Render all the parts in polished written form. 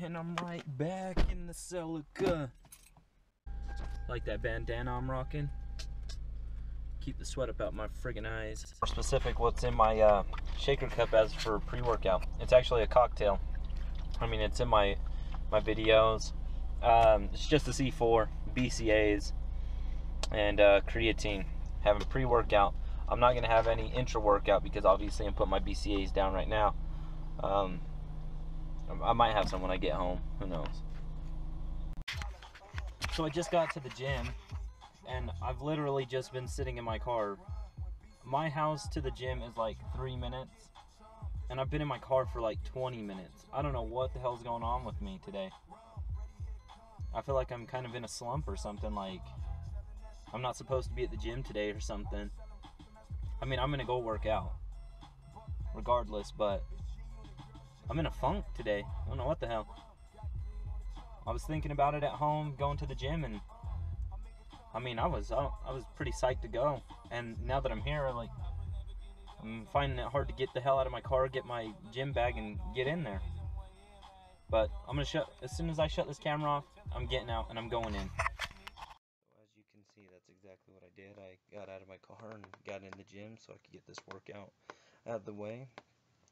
And I'm right back in the Celica. Like that bandana I'm rocking. Keep the sweat up out my friggin' eyes. More specific, what's in my shaker cup as for pre-workout. It's actually a cocktail. I mean, it's in my videos. It's just a C4, BCAAs, and creatine. Having pre-workout. I'm not going to have any intra-workout because obviously I'm putting my BCAAs down right now. I might have some when I get home. Who knows? So I just got to the gym, and I've literally just been sitting in my car. My house to the gym is like 3 minutes, and I've been in my car for like 20 minutes. I don't know what the hell's going on with me today. I feel like I'm kind of in a slump or something, like I'm not supposed to be at the gym today or something. I mean, I'm gonna go work out regardless, but I'm in a funk today. I don't know what the hell. I was thinking about it at home, going to the gym, and I mean, I was pretty psyched to go. And now that I'm here, like, I'm finding it hard to get the hell out of my car, get my gym bag, and get in there. But I'm gonna as soon as I shut this camera off, I'm getting out and I'm going in. As you can see, that's exactly what I did. I got out of my car and got in the gym so I could get this workout out of the way.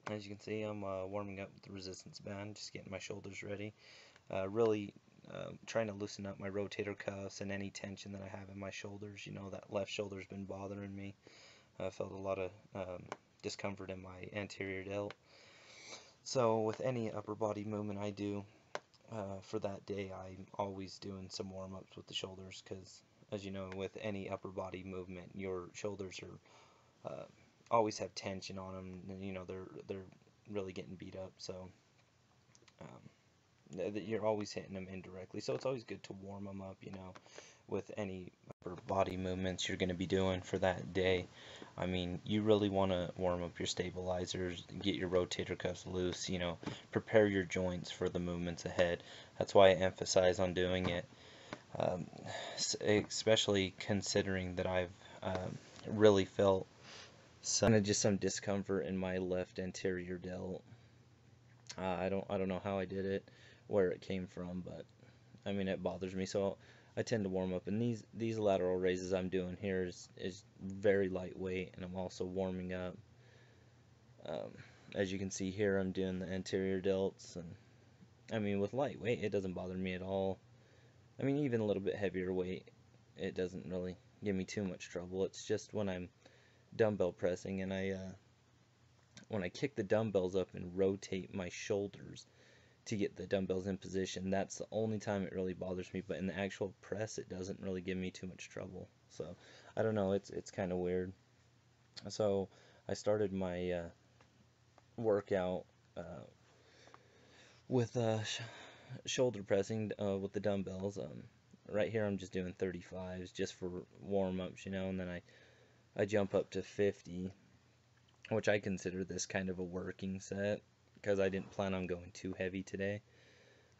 As you can see, I'm warming up with the resistance band, just getting my shoulders ready. Really trying to loosen up my rotator cuffs and any tension that I have in my shoulders. You know, that left shoulder's been bothering me. I felt a lot of discomfort in my anterior delt. So with any upper body movement I do for that day, I'm always doing some warm-ups with the shoulders, because as you know, with any upper body movement, your shoulders are always have tension on them, and you know they're really getting beat up. So you're always hitting them indirectly, so it's always good to warm them up, you know, with any upper body movements you're going to be doing for that day. I mean, you really want to warm up your stabilizers, get your rotator cuffs loose, you know, prepare your joints for the movements ahead. That's why I emphasize on doing it, especially considering that I've really felt some discomfort in my left anterior delt. I don't know how I did it, where it came from, but I mean, it bothers me, so I tend to warm up. And these lateral raises I'm doing here is very lightweight, and I'm also warming up. As you can see here, I'm doing the anterior delts, and I mean, with lightweight, it doesn't bother me at all. I mean, even a little bit heavier weight, it doesn't really give me too much trouble. It's just when I'm dumbbell pressing and when I kick the dumbbells up and rotate my shoulders to get the dumbbells in position, that's the only time it really bothers me. But in the actual press, it doesn't really give me too much trouble. So I don't know, it's kind of weird. So I started my workout with shoulder pressing with the dumbbells. Right here I'm just doing 35s just for warm-ups, you know, and then I jump up to 50, which I consider this kind of a working set, because I didn't plan on going too heavy today.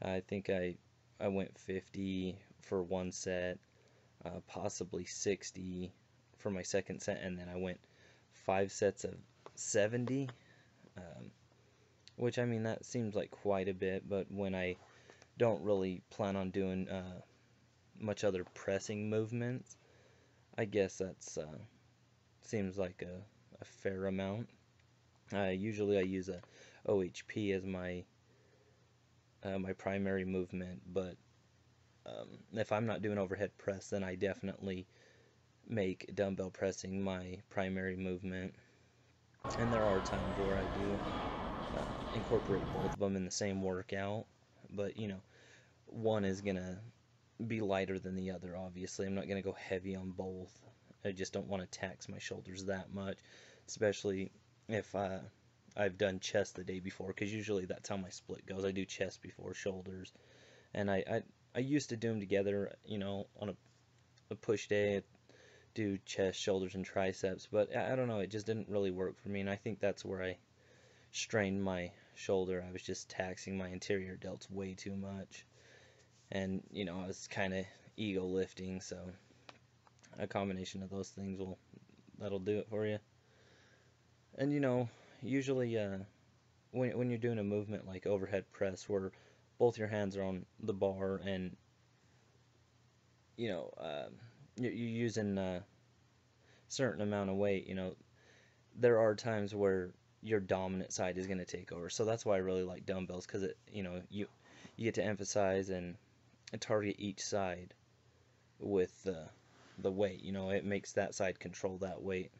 I think I went 50 for one set, possibly 60 for my second set, and then I went 5 sets of 70, which, I mean, that seems like quite a bit, but when I don't really plan on doing much other pressing movements, I guess that's seems like a fair amount. Usually I use a OHP as my my primary movement, but if I'm not doing overhead press, then I definitely make dumbbell pressing my primary movement. And there are times where I do incorporate both of them in the same workout, but you know, one is gonna be lighter than the other. Obviously, I'm not gonna go heavy on both. I just don't want to tax my shoulders that much, especially if I've done chest the day before, because usually that's how my split goes. I do chest before shoulders, and I used to do them together, you know, on a push day. I'd do chest, shoulders, and triceps, but I don't know, it just didn't really work for me, and I think that's where I strained my shoulder. I was just taxing my anterior delts way too much, and you know, I was kind of ego lifting, so a combination of those things that'll do it for you. And you know, usually when you're doing a movement like overhead press, where both your hands are on the bar, and you know, you're using a certain amount of weight, there are times where your dominant side is going to take over. So that's why I really like dumbbells, because you get to emphasize and target each side with the weight. It makes that side control that weight.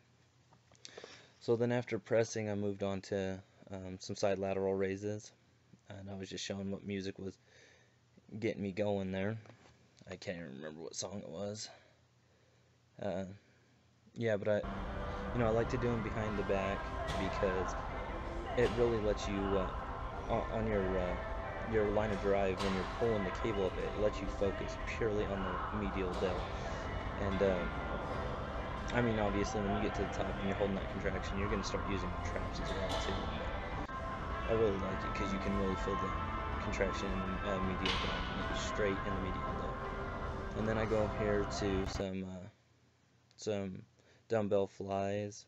So then after pressing, I moved on to some side lateral raises, and I was just showing what music was getting me going there. I can't even remember what song it was. Yeah, but I like to do them behind the back because it really lets you on your line of drive when you're pulling the cable up. It lets you focus purely on the medial delt. And I mean, obviously, when you get to the top and you're holding that contraction, you're going to start using your traps as well too. But I really like it because you can really feel the contraction in the medial delt, straight in the medial delt. And then I go here to some dumbbell flies.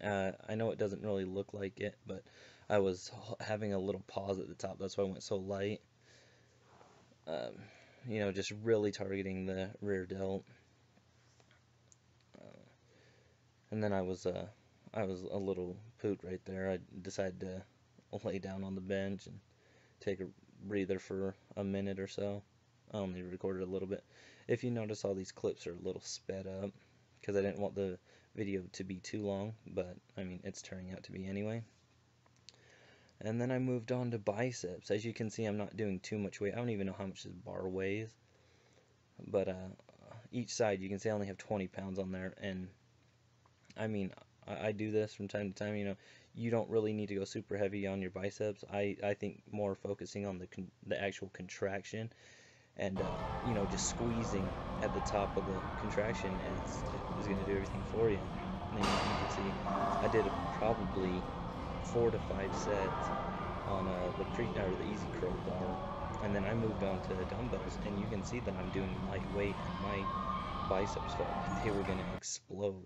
I know it doesn't really look like it, but I was having a little pause at the top. That's why I went so light. Just really targeting the rear delt. And then I was a little poot right there. I decided to lay down on the bench and take a breather for a minute or so. I only recorded a little bit. If you notice, all these clips are a little sped up because I didn't want the video to be too long, but I mean, it's turning out to be anyway. And then I moved on to biceps. As you can see, I'm not doing too much weight. I don't even know how much this bar weighs, but each side, you can see I only have 20 pounds on there. And I mean, I do this from time to time. You don't really need to go super heavy on your biceps. I think more focusing on the actual contraction, and just squeezing at the top of the contraction is going to do everything for you. And you can see I did probably 4 to 5 sets on the easy curl bar, and then I moved on to dumbbells, and you can see that I'm doing lightweight, and my biceps felt like they were going to explode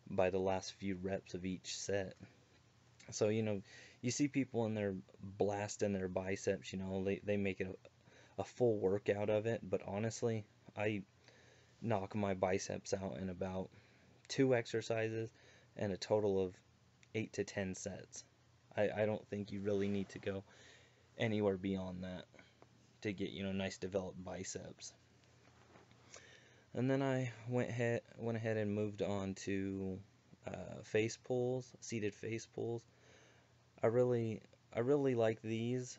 by the last few reps of each set. So you see people in there blasting their biceps, they make it a full workout of it, but honestly, I knock my biceps out in about 2 exercises and a total of 8 to 10 sets. I don't think you really need to go anywhere beyond that to get nice developed biceps. And then I went ahead and moved on to face pulls, seated face pulls. I really like these.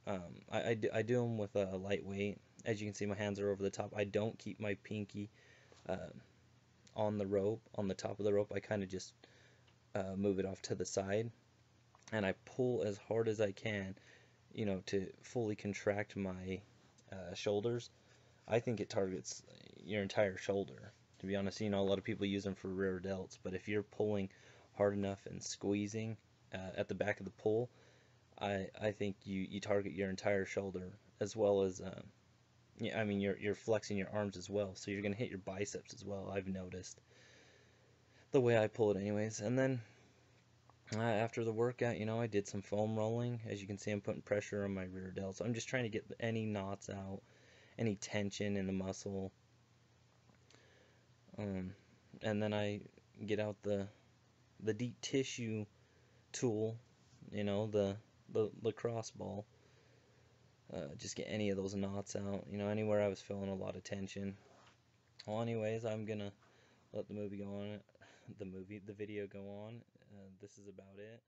I do them with a lightweight. As you can see, my hands are over the top. I don't keep my pinky on the rope, on the top of the rope. I kind of just move it off to the side, and I pull as hard as I can, to fully contract my shoulders. I think it targets your entire shoulder. To be honest, a lot of people use them for rear delts, but if you're pulling hard enough and squeezing at the back of the pull, I think you target your entire shoulder, as well as I mean, you're flexing your arms as well, so you're gonna hit your biceps as well. I've noticed the way I pull it, anyways. And then after the workout, I did some foam rolling. As you can see, I'm putting pressure on my rear delts. So I'm just trying to get any knots out, any tension in the muscle. And then I get out the deep tissue tool, the lacrosse ball. Just get any of those knots out, anywhere I was feeling a lot of tension. Well, anyways, I'm gonna let the video go on. This is about it.